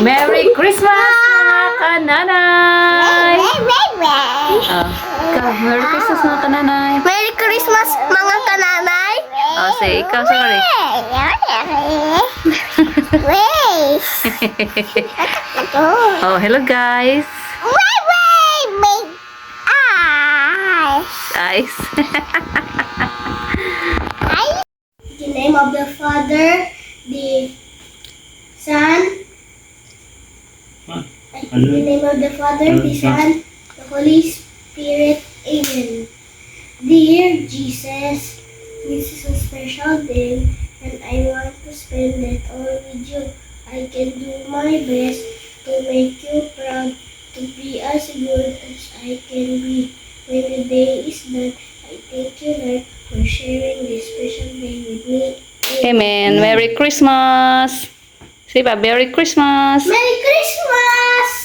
Merry Christmas, mga kananay! Merry Christmas, mga kananay. Merry Christmas, mga kananay! Say, ikaw, sorry. Hello, guys. Guys. In the name of the Father, the Son, in the name of the Father, the Son, the Holy Spirit. Amen. Dear Jesus, this is a special day and I want to spend it all with you. I can do my best to make you proud, to be as good as I can be. When the day is done, I thank you, Lord, for sharing this special day with me. Amen. Merry Christmas. Say ba, Merry Christmas. Merry Christmas!